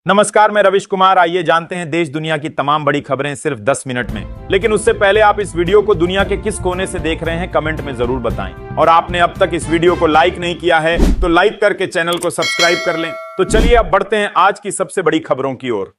नमस्कार, मैं रविश कुमार। आइए जानते हैं देश दुनिया की तमाम बड़ी खबरें सिर्फ 10 मिनट में। लेकिन उससे पहले आप इस वीडियो को दुनिया के किस कोने से देख रहे हैं कमेंट में जरूर बताएं। और आपने अब तक इस वीडियो को लाइक नहीं किया है तो लाइक करके चैनल को सब्सक्राइब कर लें। तो चलिए अब बढ़ते हैं आज की सबसे बड़ी खबरों की ओर।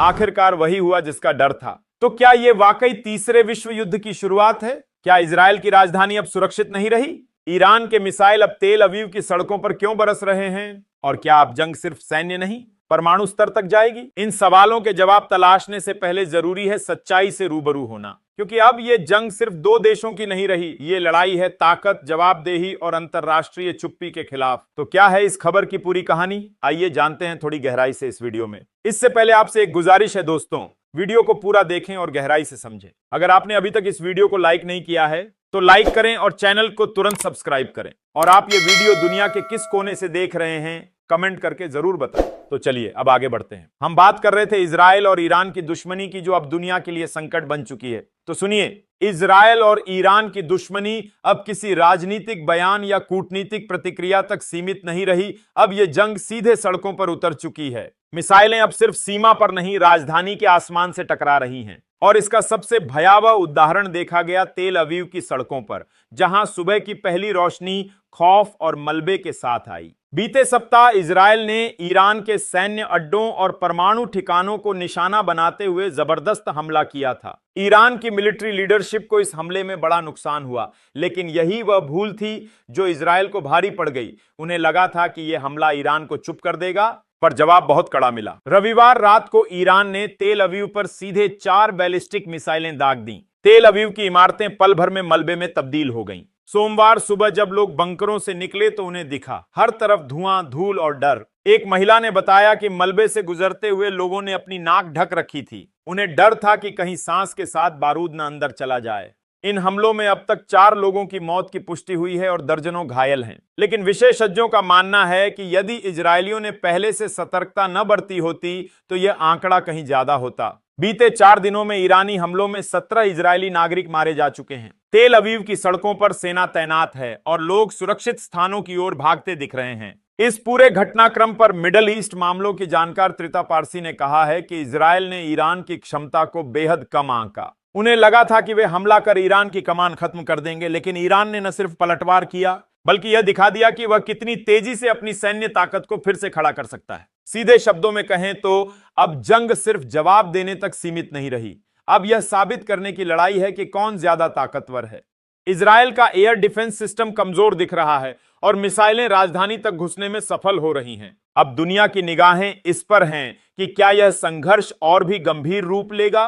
आखिरकार वही हुआ जिसका डर था। तो क्या यह वाकई तीसरे विश्व युद्ध की शुरुआत है? क्या इजराइल की राजधानी अब सुरक्षित नहीं रही? ईरान के मिसाइल अब तेल अवीव की सड़कों पर क्यों बरस रहे हैं? और क्या अब जंग सिर्फ सैन्य नहीं, परमाणु स्तर तक जाएगी? इन सवालों के जवाब तलाशने से पहले जरूरी है सच्चाई से रूबरू होना, क्योंकि अब ये जंग सिर्फ दो देशों की नहीं रही। ये लड़ाई है ताकत, जवाबदेही और अंतरराष्ट्रीय चुप्पी के खिलाफ। तो क्या है इस खबर की पूरी कहानी? आइए जानते हैं थोड़ी गहराई से इस वीडियो में। इससे पहले आपसे एक गुजारिश है दोस्तों, वीडियो को पूरा देखें और गहराई से समझें। अगर आपने अभी तक इस वीडियो को लाइक नहीं किया है तो लाइक करें और चैनल को तुरंत सब्सक्राइब करें। और आप ये वीडियो दुनिया के किस कोने से देख रहे हैं कमेंट करके जरूर बताएं। तो चलिए अब आगे बढ़ते हैं। हम बात कर रहे थे इजराइल और ईरान की दुश्मनी की, जो अब दुनिया के लिए संकट बन चुकी है। तो सुनिए, इजराइल और ईरान की दुश्मनी अब किसी राजनीतिक बयान या कूटनीतिक प्रतिक्रिया तक सीमित नहीं रही। अब यह जंग सीधे सड़कों पर उतर चुकी है। मिसाइलें अब सिर्फ सीमा पर नहीं, राजधानी के आसमान से टकरा रही हैं। और इसका सबसे भयावह उदाहरण देखा गया तेल अवीव की सड़कों पर, जहां सुबह की पहली रोशनी खौफ और मलबे के साथ आई। बीते सप्ताह इजराइल ने ईरान के सैन्य अड्डों और परमाणु ठिकानों को निशाना बनाते हुए जबरदस्त हमला किया था। ईरान की मिलिट्री लीडरशिप को इस हमले में बड़ा नुकसान हुआ, लेकिन यही वह भूल थी जो इजराइल को भारी पड़ गई। उन्हें लगा था कि यह हमला ईरान को चुप कर देगा, पर जवाब बहुत कड़ा मिला। रविवार रात को ईरान ने तेल अवीव पर सीधे 4 बैलिस्टिक मिसाइलें दाग दी। तेल अवीव की इमारतें पल भर में मलबे में तब्दील हो गईं। सोमवार सुबह जब लोग बंकरों से निकले तो उन्हें दिखा हर तरफ धुआं, धूल और डर। एक महिला ने बताया कि मलबे से गुजरते हुए लोगों ने अपनी नाक ढक रखी थी। उन्हें डर था कि कहीं सांस के साथ बारूद न अंदर चला जाए। इन हमलों में अब तक 4 लोगों की मौत की पुष्टि हुई है और दर्जनों घायल हैं। लेकिन विशेषज्ञों का मानना है कि यदि इजरायलियों ने पहले से सतर्कता न बरती होती तो यह आंकड़ा कहीं ज्यादा होता। बीते 4 दिनों में ईरानी हमलों में 17 इजरायली नागरिक मारे जा चुके हैं। तेल अवीव की सड़कों पर सेना तैनात है और लोग सुरक्षित स्थानों की ओर भागते दिख रहे हैं। इस पूरे घटनाक्रम पर मिडल ईस्ट मामलों की जानकार त्रिता पारसी ने कहा है कि इजरायल ने ईरान की क्षमता को बेहद कम आंका। उन्हें लगा था कि वे हमला कर ईरान की कमान खत्म कर देंगे, लेकिन ईरान ने न सिर्फ पलटवार किया बल्कि यह दिखा दिया कि वह कितनी तेजी से अपनी सैन्य ताकत को फिर से खड़ा कर सकता है। सीधे शब्दों में कहें तो अब जंग सिर्फ जवाब देने तक सीमित नहीं रही। अब यह साबित करने की लड़ाई है कि कौन ज्यादा ताकतवर है। इजरायल का एयर डिफेंस सिस्टम कमजोर दिख रहा है और मिसाइलें राजधानी तक घुसने में सफल हो रही हैं। अब दुनिया की निगाहें इस पर हैं कि क्या यह संघर्ष और भी गंभीर रूप लेगा।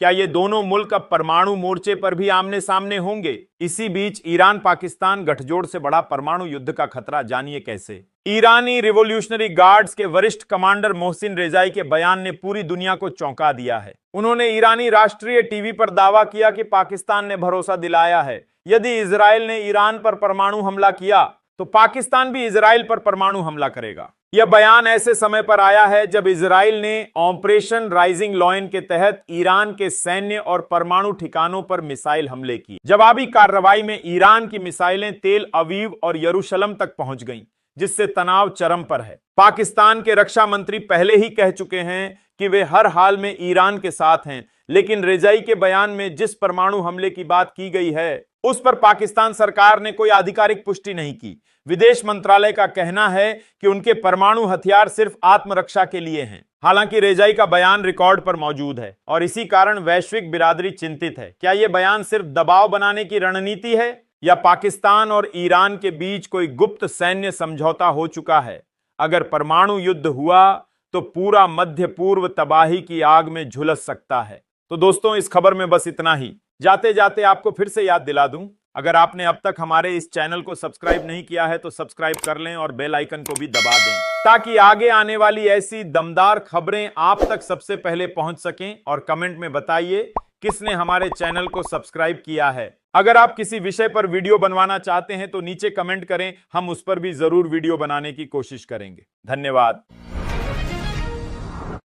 क्या ये दोनों मुल्क अब परमाणु मोर्चे पर भी आमने सामने होंगे? इसी बीच ईरान पाकिस्तान गठजोड़ से बड़ा परमाणु युद्ध का खतरा, जानिए कैसे। ईरानी रिवॉल्यूशनरी गार्ड्स के वरिष्ठ कमांडर मोहसिन रेजाई के बयान ने पूरी दुनिया को चौंका दिया है। उन्होंने ईरानी राष्ट्रीय टीवी पर दावा किया कि पाकिस्तान ने भरोसा दिलाया है यदि इजराइल ने ईरान पर परमाणु हमला किया तो पाकिस्तान भी इजराइल पर परमाणु हमला करेगा। यह बयान ऐसे समय पर आया है जब इजराइल ने ऑपरेशन राइजिंग लॉयन के तहत ईरान के सैन्य और परमाणु ठिकानों पर मिसाइल हमले किए। जवाबी कार्रवाई में ईरान की मिसाइलें तेल अवीव और यरूशलेम तक पहुंच गईं, जिससे तनाव चरम पर है। पाकिस्तान के रक्षा मंत्री पहले ही कह चुके हैं कि वे हर हाल में ईरान के साथ हैं, लेकिन रेजाई के बयान में जिस परमाणु हमले की बात की गई है उस पर पाकिस्तान सरकार ने कोई आधिकारिक पुष्टि नहीं की। विदेश मंत्रालय का कहना है कि उनके परमाणु हथियार सिर्फ आत्मरक्षा के लिए हैं। हालांकि रेजाई का बयान रिकॉर्ड पर मौजूद है और इसी कारण वैश्विक बिरादरी चिंतित है। क्या यह बयान सिर्फ दबाव बनाने की रणनीति है या पाकिस्तान और ईरान के बीच कोई गुप्त सैन्य समझौता हो चुका है? अगर परमाणु युद्ध हुआ तो पूरा मध्य पूर्व तबाही की आग में झुलस सकता है। तो दोस्तों, इस खबर में बस इतना ही। जाते जाते आपको फिर से याद दिला दूं, अगर आपने अब तक हमारे इस चैनल को सब्सक्राइब नहीं किया है तो सब्सक्राइब कर लें और बेल आइकन को भी दबा दें, ताकि आगे आने वाली ऐसी दमदार खबरें आप तक सबसे पहले पहुंच सकें। और कमेंट में बताइए किसने हमारे चैनल को सब्सक्राइब किया है। अगर आप किसी विषय पर वीडियो बनवाना चाहते हैं तो नीचे कमेंट करें, हम उस पर भी जरूर वीडियो बनाने की कोशिश करेंगे। धन्यवाद।